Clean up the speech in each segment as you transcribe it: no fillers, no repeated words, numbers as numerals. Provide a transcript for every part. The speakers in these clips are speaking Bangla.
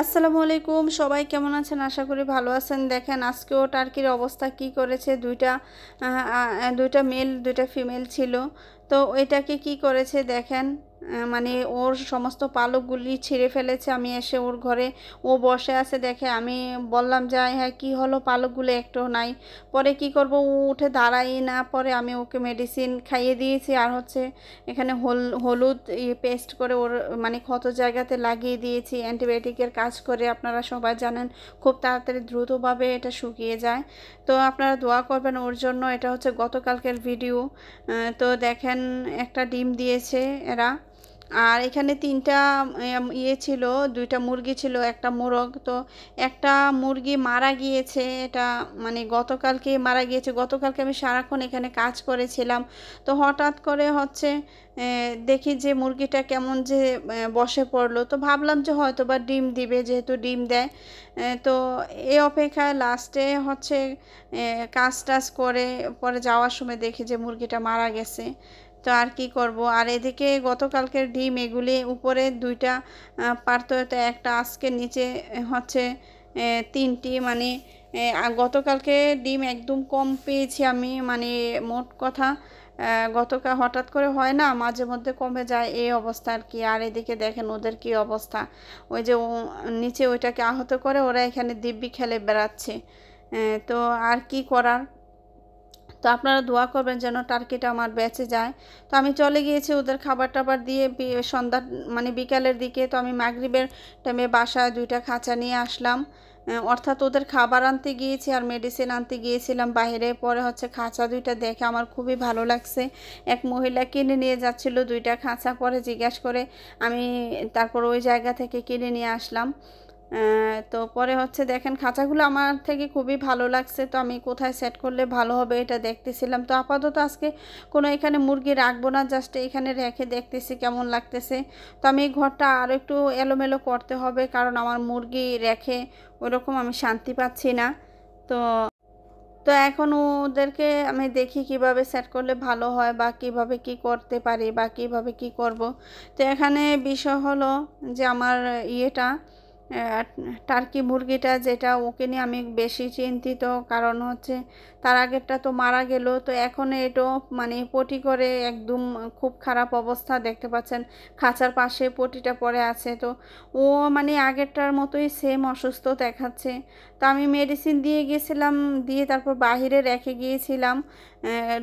আসসালামু আলাইকুম, সবাই কেমন আছেন? আশা করি ভালো আছেন। দেখেন আজকেও টার্কির অবস্থা কি করেছে। দুইটা মেল দুইটা ফিমেল ছিল। তো ওইটাকে কি করেছে দেখেন, মানে ওর সমস্ত পালকগুলি ছিঁড়ে ফেলেছে। আমি এসে ওর ঘরে, ও বসে আছে দেখে আমি বললাম যে হ্যাঁ কি হলো, পালকগুলো একটু নাই। পরে কি করব, ও উঠে দাঁড়াই না। পরে আমি ওকে মেডিসিন খাইয়ে দিয়েছি, আর হচ্ছে এখানে হলুদ পেস্ট করে ওর মানে ক্ষত জায়গাতে লাগিয়ে দিয়েছি। অ্যান্টিবায়োটিকের কাজ করে, আপনারা সবাই জানেন খুব তাড়াতাড়ি দ্রুতভাবে এটা শুকিয়ে যায়। তো আপনারা দোয়া করবেন ওর জন্য। এটা হচ্ছে গতকালকের ভিডিও। তো দেখেন একটা ডিম দিয়েছে এরা। আর এখানে তিনটা ছিল, দুইটা মুরগি ছিল, একটা মোরগ। তো একটা মুরগি মারা গিয়েছে, এটা মানে গতকালকে মারা গিয়েছে। গতকালকে আমি সারাক্ষণ এখানে কাজ করেছিলাম। তো হঠাৎ করে হচ্ছে দেখি যে মুরগিটা কেমন যে বসে পড়লো। তো ভাবলাম যে হয়তো বা ডিম দিবে, যেহেতু ডিম দেয়। তো এই অপেক্ষায় লাস্টে হচ্ছে কাজ টাজ করে পরে যাওয়ার সময় দেখি যে মুরগিটা মারা গেছে। তো আর কি করব। আর এদিকে গতকালকের ডিম এগুলি উপরে দুইটা পারতো, তো একটা আজকে নিচে হচ্ছে তিনটি। মানে গতকালকে ডিম একদম কম পেয়েছি আমি, মানে মোট কথা গতকাল হঠাৎ করে হয় না, মাঝে মধ্যে কমে যায়, এই অবস্থা আর কি। আর এদিকে দেখেন ওদের কি অবস্থা। ওই যে নিচে ওইটাকে আহত করে ওরা এখানে দিব্যি খেলে বেড়াচ্ছে। তো আর কি করার। তো আপনারা দোয়া করবেন যেন টার্কিটা আমার বেঁচে যায়। তো আমি চলে গিয়েছি ওদের খাবার টাবার দিয়ে সন্ধ্যা মানে বিকালের দিকে। তো আমি মাগরিবের টাইমে বাসায় দুইটা খাঁচা নিয়ে আসলাম। অর্থাৎ ওদের খাবার আনতে গিয়েছি আর মেডিসিন আনতে গিয়েছিলাম বাইরে। পরে হচ্ছে খাঁচা দুইটা দেখে আমার খুবই ভালো লাগছে। এক মহিলা কিনে নিয়ে যাচ্ছিল দুইটা খাঁচা, পরে জিজ্ঞাসা করে আমি তারপর ওই জায়গা থেকে কিনে নিয়ে আসলাম। তো পরে হচ্ছে দেখেন খাঁচাগুলো আমার থেকে খুবই ভালো লাগছে। তো আমি কোথায় সেট করলে ভালো হবে এটা দেখতেছিলাম। তো আপাতত আজকে কোনো এখানে মুরগি রাখবো না, জাস্ট এখানে রেখে দেখতেছি কেমন লাগতেছে। তো আমি এই ঘরটা আরও একটু এলোমেলো করতে হবে, কারণ আমার মুরগি রেখে ওরকম আমি শান্তি পাচ্ছি না। তো তো এখন ওদেরকে আমি দেখি কিভাবে সেট করলে ভালো হয়, বা কিভাবে কি করতে পারি, বা কিভাবে কি করব। তো এখানে বিষয় হলো যে আমার ইয়েটা আহ, টার্কি মুরগিটা যেটা, ওকে নিয়ে আমি বেশি চিন্তিত। কারণ হচ্ছে তার আগেরটা তো মারা গেল, তো এখন এটাও মানে পটি করে একদম খুব খারাপ অবস্থা, দেখতে পাচ্ছেন খাঁচার পাশে পটিটা পড়ে আছে। তো ও মানে আগেরটার মতোই সেম অসুস্থ দেখাচ্ছে। তো আমি মেডিসিন দিয়ে গেছিলাম, দিয়ে তারপর বাহিরে রেখে গিয়েছিলাম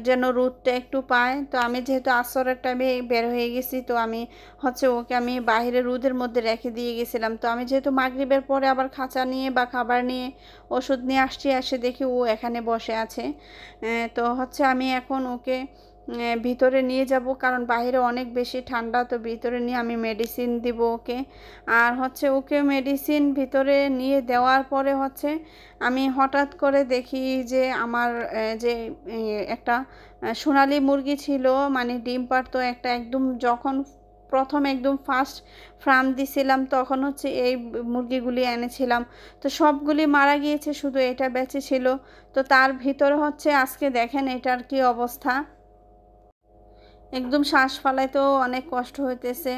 যেন রোদটা একটু পায়। তো আমি যেহেতু আসরের টাইমে বের হয়ে গেছি, তো আমি হচ্ছে ওকে আমি বাইরে রোদের মধ্যে রেখে দিয়ে গেছিলাম। তো আমি যেহেতু মাগরিবের পরে আবার খাঁচা নিয়ে বা খাবার নিয়ে ওষুধ নিয়ে আসছি, এসে দেখি ও এখানে বসে আছে। তো হচ্ছে আমি এখন ওকে ভিতরে নিয়ে যাব, কারণ বাইরে অনেক বেশি ঠান্ডা। তো ভিতরে নিয়ে আমি মেডিসিন দিব ওকে। আর হচ্ছে ওকে মেডিসিন ভিতরে নিয়ে দেওয়ার পরে হচ্ছে আমি হঠাৎ করে দেখি যে আমার যে একটা সোনালি মুরগি ছিল, মানে ডিম পাড়তো একটা, একদম যখন প্রথম একদম ফার্স্ট ফার্ম দিছিলাম তখন হচ্ছে এই মুরগিগুলি এনেছিলাম। তো সবগুলি মারা গিয়েছে, শুধু এটা বেঁচে ছিল। তো তার ভিতরে হচ্ছে আজকে দেখেন এটার কি অবস্থা। একদম শ্বাস ফালাইতেও অনেক কষ্ট হইতেছে।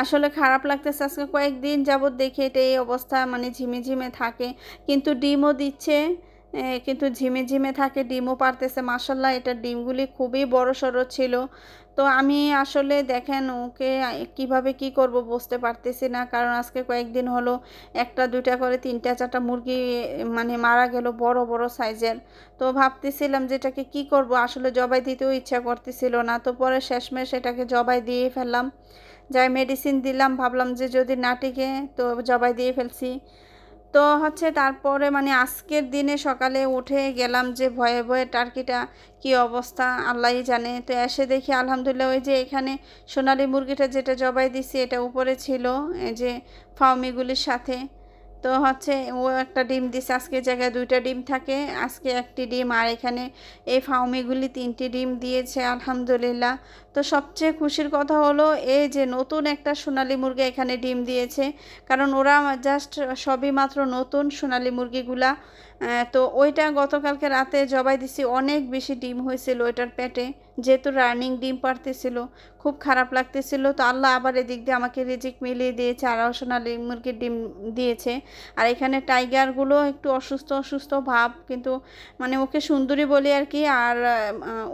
আসলে খারাপ লাগতেছে, আজকে কয়েকদিন যাবত দেখি এটা এই অবস্থা, মানে ঝিমে থাকে। কিন্তু ডিমও দিচ্ছে, কিন্তু ঝিমে থাকে, ডিমও পারতেছে। মাশাল্লাহ এটার ডিমগুলি খুবই বড় সড়ো ছিল। তো আমি আসলে দেখেন ওকে কিভাবে কি করব বুঝতে পারতেছি না, কারণ আজকে কয়েকদিন হলো একটা দুইটা করে তিনটা চারটা মুরগি মানে মারা গেল, বড় বড় সাইজের। তো ভাবতেছিলাম যে এটাকে কী করব, আসলে জবাই দিতেও ইচ্ছা করতেছিল না। তো পরে শেষমেশ এটাকে জবাই দিয়ে ফেললাম, যাই মেডিসিন দিলাম, ভাবলাম যে যদি না টিকে তো জবাই দিয়ে ফেলছি। তো হচ্ছে তারপরে মানে আজকের দিনে সকালে উঠে গেলাম যে ভয়ে ভয়ে টার্কিটা কি অবস্থা আল্লাহই জানে। তো এসে দেখি আলহামদুলিল্লাহ ওই যে এখানে সোনালী মুরগিটা যেটা জবাই দিছি এটা উপরে ছিল, এই যে ফাউমিগুলির সাথে। তো হচ্ছে ও একটা ডিম দিছে, আজকে জায়গায় দুইটা ডিম থাকে, আজকে একটি ডিম। আর এখানে এই ফাউমিগুলি তিনটি ডিম দিয়েছে আলহামদুলিল্লাহ। তো সবচেয়ে খুশির কথা হলো এই যে নতুন একটা সোনালী মুরগি এখানে ডিম দিয়েছে, কারণ ওরা জাস্ট সবই মাত্র নতুন সোনালী মুরগিগুলা। তো ওইটা গতকালকে রাতে জবাই দিছি, অনেক বেশি ডিম হয়েছিল ওইটার পেটে, যেহেতু রানিং ডিম পারতেছিল, খুব খারাপ লাগতেছিল। তো আল্লাহ আবার এদিক দিয়ে আমাকে রিজিক মিলিয়ে দিয়েছে, আরও সোনালি মুরগির ডিম দিয়েছে। আর এখানে টাইগারগুলো একটু অসুস্থ অসুস্থ ভাব, কিন্তু মানে ওকে সুন্দরী বলি আর কি। আর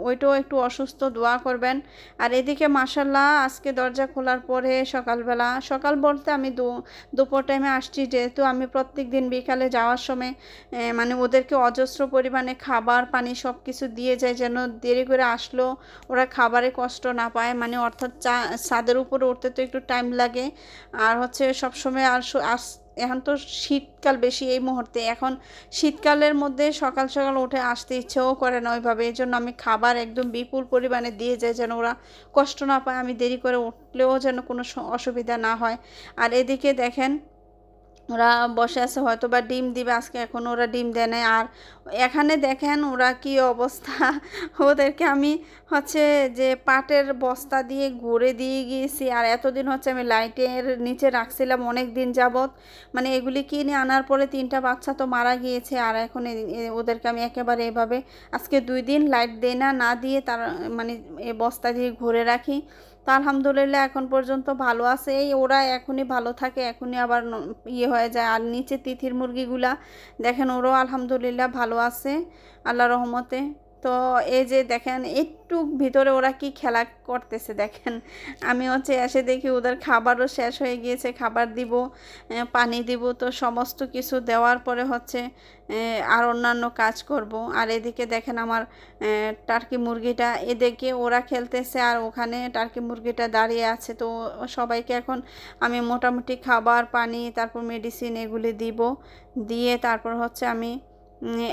ওইটাও একটু অসুস্থ, দোয়া করবেন। আর এদিকে মাশাল্লাহ আজকে দরজা খোলার পরে সকালবেলা, সকাল বলতে আমি দুপুর টাইমে আসছি, যেহেতু আমি প্রত্যেক দিন বিকালে যাওয়ার সময় মানে ওদেরকে অজস্র পরিমাণে খাবার পানি সব কিছু দিয়ে যায়, যেন দেরি করে আসলো ওরা খাবারে কষ্ট না পায়। মানে অর্থাৎ ছাদের উপরে উঠতে তো একটু টাইম লাগে। আর হচ্ছে সবসময় আর এখন তো শীতকাল বেশি এই মুহূর্তে, এখন শীতকালের মধ্যে সকাল সকাল উঠে আসতে ইচ্ছেও করে না ওইভাবে। এই জন্য আমি খাবার একদম বিপুল পরিমাণে দিয়ে যাই, যেন ওরা কষ্ট না পায়, আমি দেরি করে উঠলেও যেন কোনো অসুবিধা না হয়। আর এদিকে দেখেন ওরা বসে আছে, হয়তো বা ডিম দিবে আজকে, এখন ওরা ডিম দেয় নাই। আর এখানে দেখেন ওরা কি অবস্থা ওদেরকে আমি হচ্ছে যে পাটের বস্তা দিয়ে ঘুরে দিয়ে গিয়েছি। আর এতদিন হচ্ছে আমি লাইটের নিচে রাখছিলাম অনেক দিন যাবত, মানে এগুলি কিনে আনার পরে 3টা বাচ্চা তো মারা গিয়েছে। আর এখন ওদেরকে আমি একেবারে এভাবে আজকে 2 দিন লাইট দেই না দিয়ে তার মানে এই বস্তা দিয়ে ঘুরে রাখি। তো আলহামদুলিল্লাহ এখন পর্যন্ত ভালো আছে। এই ওরা এখনই ভালো থাকে, এখনই আবার ইয়ে হয়ে যায়। আর নিচে তিথির মুরগিগুলা দেখেন, ওরাও আলহামদুলিল্লাহ ভালো আছে আল্লাহ রহমতে। তো এই যে দেখেন একটু ভিতরে ওরা কি খেলা করতেছে দেখেন। আমি হচ্ছে এসে দেখি ওদের খাবারও শেষ হয়ে গিয়েছে, খাবার দিব, পানি দিব। তো সমস্ত কিছু দেওয়ার পরে হচ্ছে আর অন্যান্য কাজ করব। আর এদিকে দেখেন আমার টার্কি মুরগিটা, এদিকে ওরা খেলতেছে আর ওখানে টার্কি মুরগিটা দাঁড়িয়ে আছে। তো সবাইকে এখন আমি মোটামুটি খাবার পানি তারপর মেডিসিন এগুলি দিব, দিয়ে তারপর হচ্ছে আমি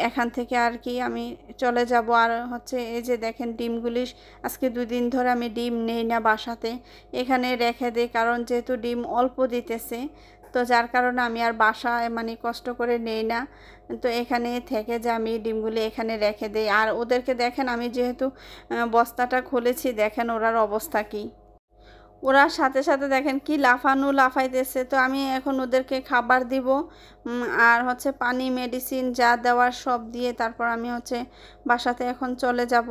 এখান থেকে আর কি আমি চলে যাব। আর হচ্ছে এই যে দেখেন ডিমগুলি আজকে 2 দিন ধরে আমি ডিম নেই না বাসাতে, এখানে রেখে দিই, কারণ যেহেতু ডিম অল্প দিতেছে, তো যার কারণে আমি আর বাসায় মানে কষ্ট করে নেই না। তো এখানে থেকে যে আমি ডিমগুলি এখানে রেখে দিই। আর ওদেরকে দেখেন আমি যেহেতু বস্তাটা খুলেছি, দেখেন ওরার অবস্থা কী। ওরা সাথে সাথে দেখেন কি লাফাইতেছে। তো আমি এখন ওদেরকে খাবার দিব, আর হচ্ছে পানি মেডিসিন যা দেওয়ার সব দিয়ে তারপর আমি হচ্ছে বাসাতে এখন চলে যাব।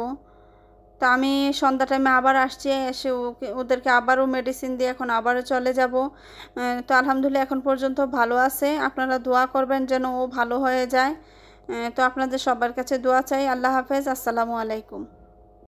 তো আমি সন্ধ্যা টাইমে আবার আসছি, এসে ওদেরকে আবারও মেডিসিন দিয়ে এখন আবারও চলে যাব। তো আলহামদুলিল্লাহ এখন পর্যন্ত ভালো আছে, আপনারা দোয়া করবেন যেন ও ভালো হয়ে যায়। তো আপনাদের সবার কাছে দোয়া চাই। আল্লাহ হাফেজ, আসসালামু আলাইকুম।